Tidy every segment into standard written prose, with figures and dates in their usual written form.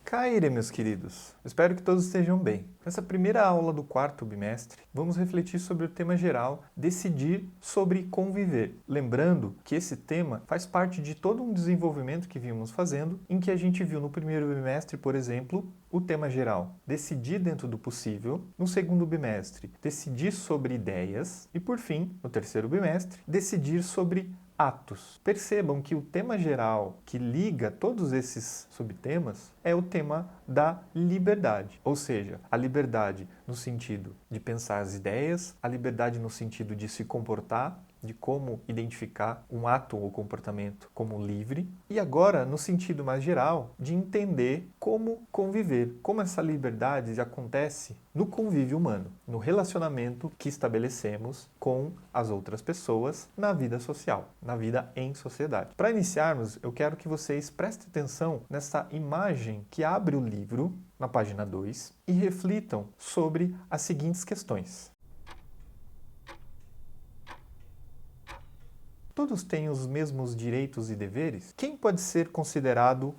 Caire, meus queridos! Espero que todos estejam bem. Nessa primeira aula do quarto bimestre, vamos refletir sobre o tema geral Decidir sobre conviver. Lembrando que esse tema faz parte de todo um desenvolvimento que vimos fazendo, em que a gente viu no primeiro bimestre, por exemplo, o tema geral Decidir dentro do possível, no segundo bimestre, Decidir sobre ideias e, por fim, no terceiro bimestre, Decidir sobre atos. Percebam que o tema geral que liga todos esses subtemas é o tema da liberdade, ou seja, a liberdade no sentido de pensar as ideias, a liberdade no sentido de se comportar, de como identificar um ato ou comportamento como livre, e agora no sentido mais geral de entender como conviver, como essa liberdade acontece no convívio humano, no relacionamento que estabelecemos com as outras pessoas na vida social, na vida em sociedade. Para iniciarmos, eu quero que vocês prestem atenção nessa imagem que abre o livro, na página 2, e reflitam sobre as seguintes questões. Todos têm os mesmos direitos e deveres? Quem pode ser considerado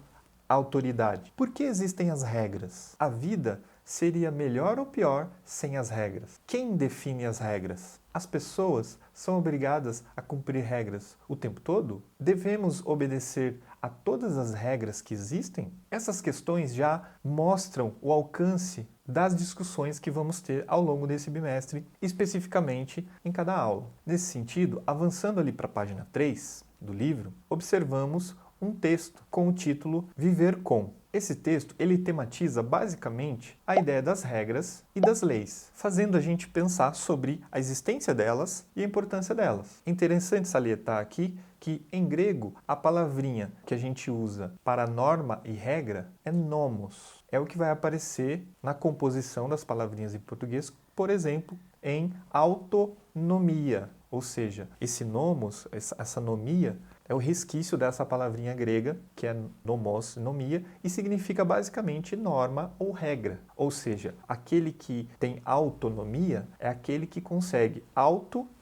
autoridade? Por que existem as regras? A vida seria melhor ou pior sem as regras? Quem define as regras? As pessoas são obrigadas a cumprir regras o tempo todo? Devemos obedecer a todas as regras que existem? Essas questões já mostram o alcance das discussões que vamos ter ao longo desse bimestre, especificamente em cada aula. Nesse sentido, avançando ali para a página 3 do livro, observamos um texto com o título Viver com. Esse texto, ele tematiza basicamente a ideia das regras e das leis, fazendo a gente pensar sobre a existência delas e a importância delas. É interessante salientar aqui que em grego a palavrinha que a gente usa para norma e regra é nomos. É o que vai aparecer na composição das palavrinhas em português, por exemplo, em autonomia. Ou seja, esse nomos, essa nomia, é o resquício dessa palavrinha grega, que é nomos, nomia, e significa basicamente norma ou regra. Ou seja, aquele que tem autonomia é aquele que consegue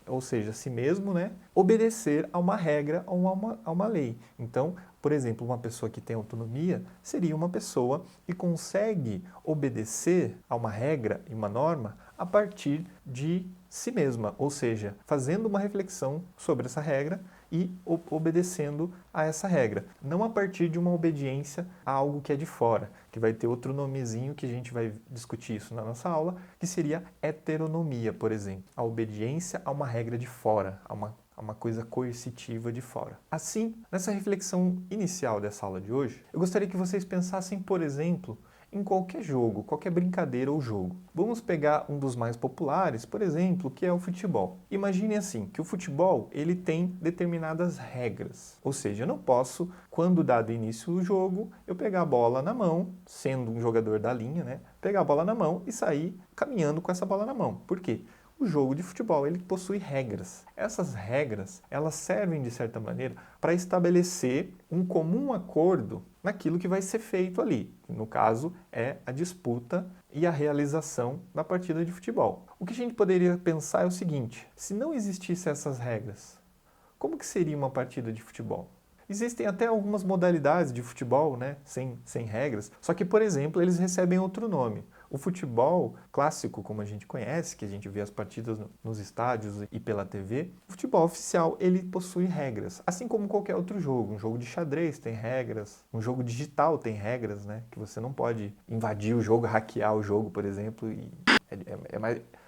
ou seja, si mesmo, obedecer a uma regra ou a uma lei. Então, por exemplo, uma pessoa que tem autonomia seria uma pessoa que consegue obedecer a uma regra e uma norma a partir de si mesma, ou seja, fazendo uma reflexão sobre essa regra e obedecendo a essa regra. Não a partir de uma obediência a algo que é de fora, que vai ter outro nomezinho que a gente vai discutir isso na nossa aula, que seria heteronomia, por exemplo. A obediência a uma regra de fora, a uma coisa coercitiva de fora. Assim, nessa reflexão inicial dessa aula de hoje, eu gostaria que vocês pensassem, por exemplo, em qualquer jogo, qualquer brincadeira ou jogo. Vamos pegar um dos mais populares, por exemplo, que é o futebol. Imagine assim, que o futebol ele tem determinadas regras. Ou seja, eu não posso, quando dado início o jogo, eu pegar a bola na mão, sendo um jogador da linha, pegar a bola na mão e sair caminhando com essa bola na mão. Por quê? O jogo de futebol ele possui regras. Essas regras elas servem de certa maneira para estabelecer um comum acordo naquilo que vai ser feito ali. No caso é a disputa e a realização da partida de futebol. O que a gente poderia pensar é o seguinte: se não existissem essas regras, como que seria uma partida de futebol? Existem até algumas modalidades de futebol, sem regras, só que, por exemplo, eles recebem outro nome. O futebol clássico, como a gente conhece, que a gente vê as partidas nos estádios e pela TV, o futebol oficial, ele possui regras, assim como qualquer outro jogo. Um jogo de xadrez tem regras, um jogo digital tem regras, que você não pode invadir o jogo, hackear o jogo, por exemplo, e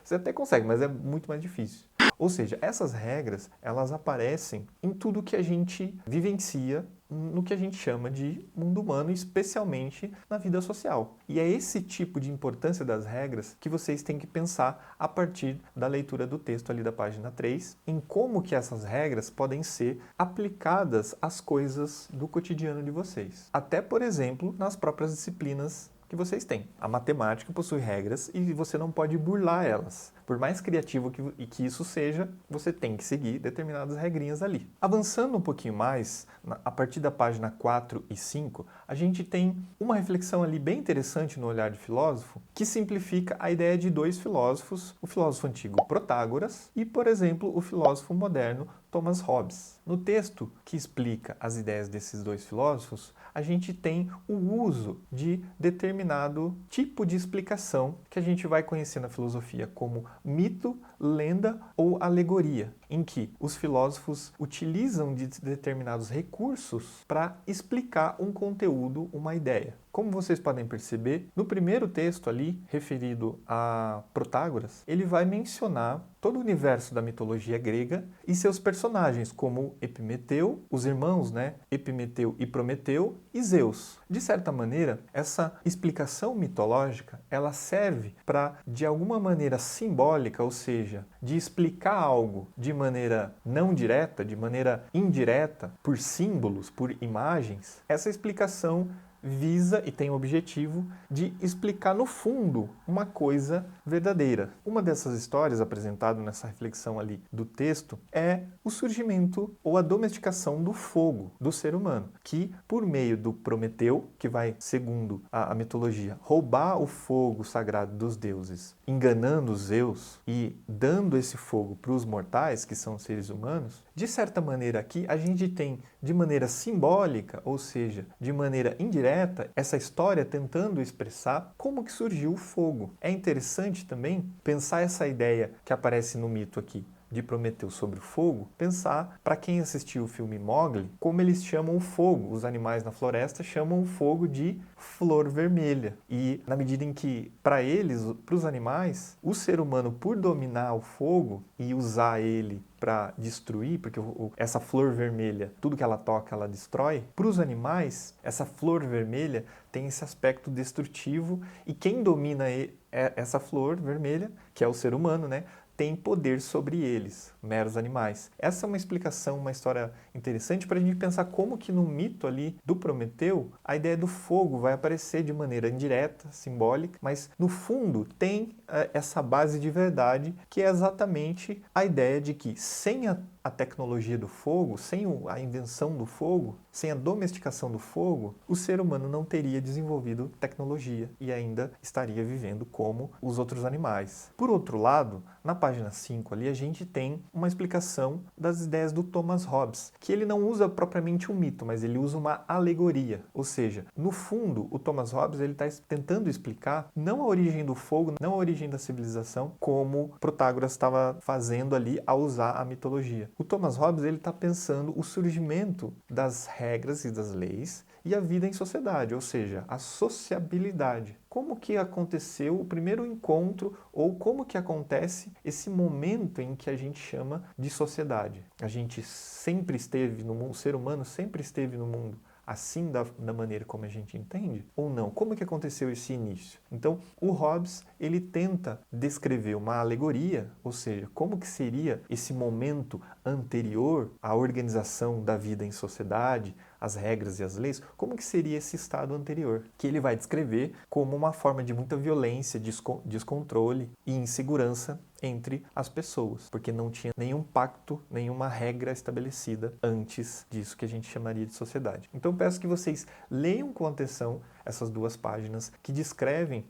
você até consegue, mas é muito mais difícil. Ou seja, essas regras, elas aparecem em tudo que a gente vivencia no que a gente chama de mundo humano, especialmente na vida social. E é esse tipo de importância das regras que vocês têm que pensar a partir da leitura do texto ali da página 3, em como que essas regras podem ser aplicadas às coisas do cotidiano de vocês. Até, por exemplo, nas próprias disciplinas que vocês têm. A matemática possui regras e você não pode burlar elas. Por mais criativo que isso seja, você tem que seguir determinadas regrinhas ali. Avançando um pouquinho mais, a partir da página 4 e 5, a gente tem uma reflexão ali bem interessante no Olhar de Filósofo, que simplifica a ideia de dois filósofos, o filósofo antigo Protágoras e, por exemplo, o filósofo moderno Thomas Hobbes. No texto que explica as ideias desses dois filósofos, a gente tem o uso de determinado tipo de explicação que a gente vai conhecer na filosofia como mito, lenda ou alegoria, em que os filósofos utilizam de determinados recursos para explicar um conteúdo, uma ideia. Como vocês podem perceber, no primeiro texto ali, referido a Protágoras, ele vai mencionar todo o universo da mitologia grega e seus personagens, como Epimeteu, os irmãos, Epimeteu e Prometeu, e Zeus. De certa maneira, essa explicação mitológica, ela serve para, de alguma maneira simbólica, ou seja, de explicar algo de maneira não direta, de maneira indireta, por símbolos, por imagens. Essa explicação visa e tem o objetivo de explicar no fundo uma coisa verdadeira. Uma dessas histórias apresentada nessa reflexão ali do texto é o surgimento ou a domesticação do fogo do ser humano, que por meio do Prometeu, que vai, segundo a mitologia, roubar o fogo sagrado dos deuses, enganando Zeus e dando esse fogo para os mortais, que são os seres humanos, de certa maneira aqui a gente tem de maneira simbólica, ou seja, de maneira indireta, essa história tentando expressar como que surgiu o fogo. É interessante também pensar essa ideia que aparece no mito aqui de Prometeu sobre o fogo, pensar, para quem assistiu o filme Mowgli, como eles chamam o fogo. Os animais na floresta chamam o fogo de flor vermelha. E na medida em que, para eles, para os animais, o ser humano, por dominar o fogo e usar ele para destruir, porque essa flor vermelha, tudo que ela toca, ela destrói. Para os animais, essa flor vermelha tem esse aspecto destrutivo e quem domina essa flor vermelha, que é o ser humano, tem poder sobre eles, meros animais. Essa é uma explicação, uma história interessante para a gente pensar como que no mito ali do Prometeu, a ideia do fogo vai aparecer de maneira indireta, simbólica, mas no fundo tem essa base de verdade, que é exatamente a ideia de que sem a tecnologia do fogo, sem a invenção do fogo, sem a domesticação do fogo, o ser humano não teria desenvolvido tecnologia e ainda estaria vivendo como os outros animais. Por outro lado, na página 5 ali a gente tem uma explicação das ideias do Thomas Hobbes, que ele não usa propriamente um mito, mas ele usa uma alegoria. Ou seja, no fundo, o Thomas Hobbes ele está tentando explicar não a origem do fogo, não a origem da civilização, como Protágoras estava fazendo ali ao usar a mitologia. O Thomas Hobbes ele está pensando o surgimento das regras e das leis e a vida em sociedade, ou seja, a sociabilidade. Como que aconteceu o primeiro encontro ou como que acontece esse momento em que a gente chama de sociedade? A gente sempre esteve no mundo, o ser humano sempre esteve no mundo assim da maneira como a gente entende? Ou não? Como que aconteceu esse início? Então, o Hobbes, ele tenta descrever uma alegoria, ou seja, como que seria esse momento anterior à organização da vida em sociedade, as regras e as leis, como que seria esse estado anterior, que ele vai descrever como uma forma de muita violência, descontrole e insegurança entre as pessoas, porque não tinha nenhum pacto, nenhuma regra estabelecida antes disso que a gente chamaria de sociedade. Então peço que vocês leiam com atenção essas duas páginas que descrevem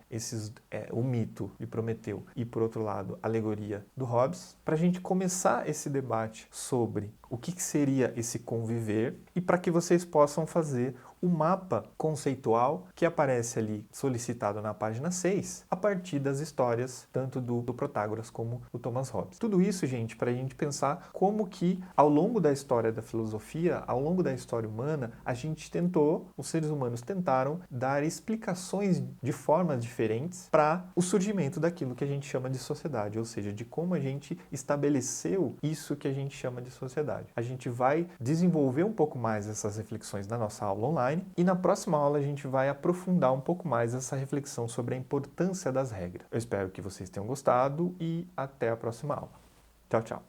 o mito de Prometeu e, por outro lado, a alegoria do Hobbes, para a gente começar esse debate sobre o que seria esse conviver e para que vocês possam fazer o mapa conceitual que aparece ali solicitado na página 6, a partir das histórias tanto do Protágoras como do Thomas Hobbes. Tudo isso, gente, para a gente pensar como que ao longo da história da filosofia, ao longo da história humana, a gente os seres humanos tentaram dar explicações de formas diferentes para o surgimento daquilo que a gente chama de sociedade, ou seja, de como a gente estabeleceu isso que a gente chama de sociedade. A gente vai desenvolver um pouco mais essas reflexões na nossa aula online e na próxima aula a gente vai aprofundar um pouco mais essa reflexão sobre a importância das regras. Eu espero que vocês tenham gostado e até a próxima aula. Tchau, tchau!